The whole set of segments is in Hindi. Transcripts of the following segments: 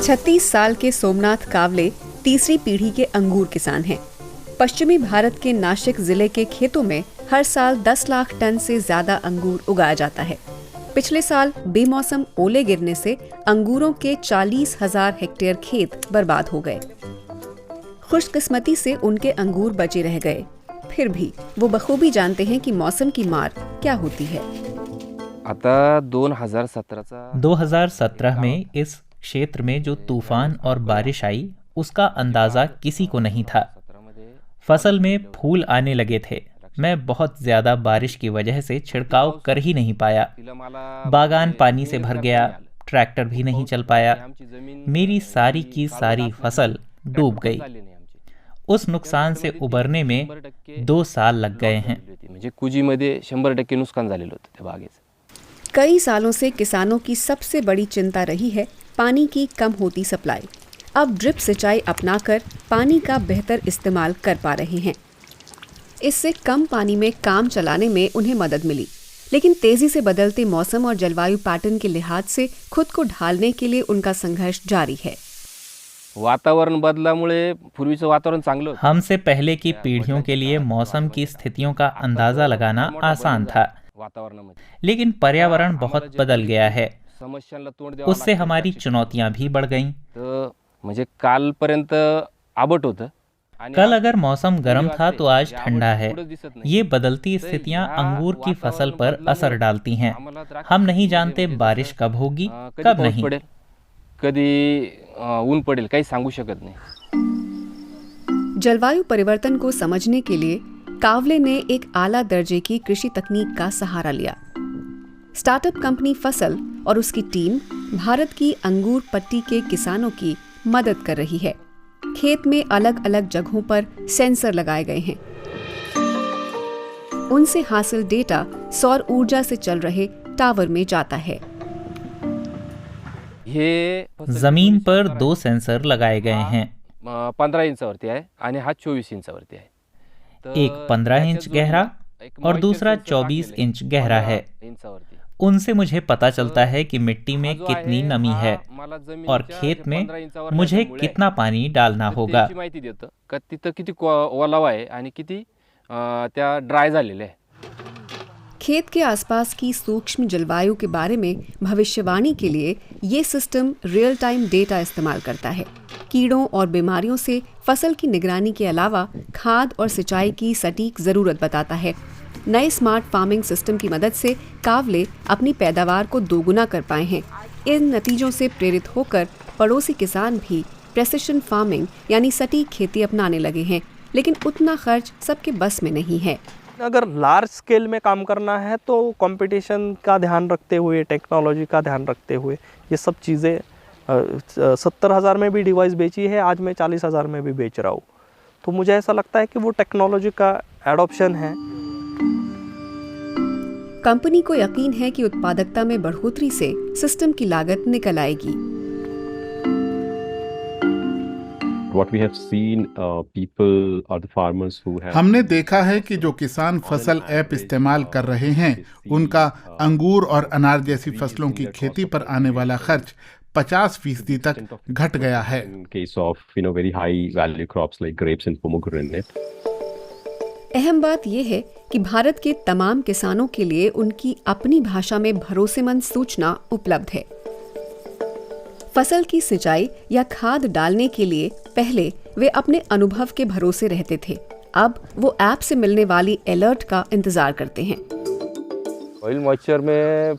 छत्तीस साल के सोमनाथ कावले तीसरी पीढ़ी के अंगूर किसान हैं। पश्चिमी भारत के नासिक जिले के खेतों में हर साल 10 लाख टन से ज्यादा अंगूर उगाया जाता है। पिछले साल बेमौसम ओले गिरने से अंगूरों के 40,000 हेक्टेयर खेत बर्बाद हो गए। खुशकिस्मती से उनके अंगूर बचे रह गए। फिर भी वो बखूबी जानते हैं कि मौसम की मार क्या होती है। आता 2017 में इस क्षेत्र में जो तूफान और बारिश आई उसका अंदाजा किसी को नहीं था। फसल में फूल आने लगे थे। मैं बहुत ज्यादा बारिश की वजह से छिड़काव कर ही नहीं पाया। बागान पानी से भर गया, ट्रैक्टर भी नहीं चल पाया। मेरी सारी की सारी फसल डूब गई। उस नुकसान से उबरने में 2 साल लग गए हैं। कुजीमध्ये 100% नुकसान झालेलं होतं त्या बागेचं। कई सालों से किसानों की सबसे बड़ी चिंता रही है पानी की कम होती सप्लाई। अब ड्रिप सिंचाई अपनाकर पानी का बेहतर इस्तेमाल कर पा रहे हैं। इससे कम पानी में काम चलाने में उन्हें मदद मिली, लेकिन तेजी से बदलते मौसम और जलवायु पैटर्न के लिहाज से खुद को ढालने के लिए उनका संघर्ष जारी है। वातावरण बदलामुळे पूर्वीचं वातावरण चांगलं होतं। हमसे पहले की पीढ़ियों के लिए मौसम की स्थितियों का अंदाजा लगाना आसान था, लेकिन पर्यावरण बहुत बदल गया है। उससे हमारी चुनौतियां भी बढ़ गईं। म्हणजे कालपर्यंत आबट होतं। कल अगर मौसम गर्म था तो आज ठंडा है। ये बदलती स्थितियां अंगूर की फसल पर असर डालती हैं। हम नहीं जानते बारिश कब होगी, कब नहीं। कधी ऊन पडेल, काही सांगू शकत नहीं। जलवायु परिवर्तन को समझने के लिए कावले ने एक आला दर्जे की कृषि तकनीक का सहारा लिया। स्टार्टअप कंपनी फसल और उसकी टीम भारत की अंगूर पट्टी के किसानों की मदद कर रही है। खेत में अलग अलग जगहों पर सेंसर लगाए गए हैं। उनसे हासिल डेटा सौर ऊर्जा से चल रहे टावर में जाता है। जमीन पर 2 सेंसर लगाए गए हैं। 15 इंचावरती आहे आणि हा 24 इंचावरती आहे। एक 15 इंच गहरा और दूसरा 24 इंच गहरा है। उनसे मुझे पता चलता है कि मिट्टी में कितनी नमी है और खेत में मुझे कितना पानी डालना होगा। तिथं किती ओलावा आहे आणि किती त्या ड्राय झालेले आहे। खेत के आसपास की सूक्ष्म जलवायु के बारे में भविष्यवाणी के लिए ये सिस्टम रियल टाइम डेटा इस्तेमाल करता है। कीड़ों और बीमारियों से फसल की निगरानी के अलावा खाद और सिंचाई की सटीक ज़रूरत बताता है। नए स्मार्ट फार्मिंग सिस्टम की मदद से कावले अपनी पैदावार को दोगुना कर पाए हैं। इन नतीजों से प्रेरित होकर पड़ोसी किसान भी प्रेसिशन फार्मिंग यानी सटीक खेती अपनाने लगे हैं, लेकिन उतना खर्च सबके बस में नहीं है। अगर लार्ज स्केल में काम करना है तो कंपटीशन का ध्यान रखते हुए, टेक्नोलॉजी का ध्यान रखते हुए ये सब चीज़ें 70,000 में भी डिवाइस बेची है, आज मैं 40,000 में भी बेच रहा हूँ। तो मुझे ऐसा लगता है कि वो टेक्नोलॉजी का एडॉप्शन है। कंपनी को यकीन है कि उत्पादकता में बढ़ोतरी से सिस्टम की लागत निकल आएगी। हमने देखा है कि जो किसान फसल ऐप इस्तेमाल कर रहे हैं उनका अंगूर और अनार जैसी फसलों की खेती पर आने वाला खर्च 50% तक घट गया है। अहम बात यह है कि भारत के तमाम किसानों के लिए उनकी अपनी भाषा में भरोसेमंद सूचना उपलब्ध है। फसल की सिंचाई या खाद डालने के लिए पहले वे अपने अनुभव के भरोसे रहते थे। अब वो ऐप से मिलने वाली अलर्ट का इंतजार करते हैं। ऑयल मॉइस्चर में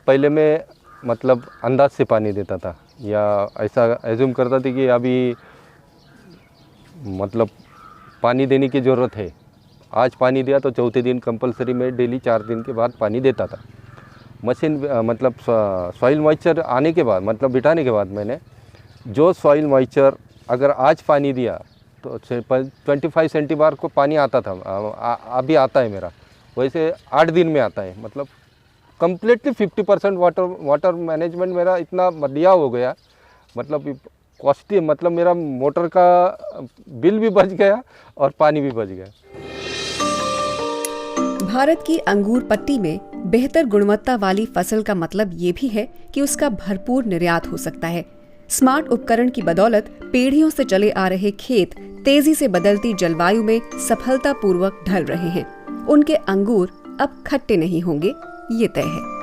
पहले मैं मतलब अंदाज से पानी देता था या ऐसा एज्यूम करता था कि अभी मतलब पानी देने की ज़रूरत है। आज पानी दिया तो चौथे दिन कंपलसरी में डेली 4 दिन के बाद पानी देता था। मशीन मतलब सॉइल मॉइस्चर आने के बाद मतलब बिठाने के बाद मैंने जो सॉइल मॉइस्चर अगर आज पानी दिया तो 25 सेंटीबार को पानी आता था, अभी आता है मेरा वैसे 8 दिन में आता है। मतलब कम्प्लीटली 50% वाटर मैनेजमेंट मेरा इतना बढ़िया हो गया। मतलब कॉस्टली मतलब मेरा मोटर का बिल भी बच गया और पानी भी बच गया। भारत की अंगूर पट्टी में बेहतर गुणवत्ता वाली फसल का मतलब ये भी है कि उसका भरपूर निर्यात हो सकता है। स्मार्ट उपकरण की बदौलत पीढ़ियों से चले आ रहे खेत तेजी से बदलती जलवायु में सफलतापूर्वक ढल रहे हैं। उनके अंगूर अब खट्टे नहीं होंगे, ये तय है।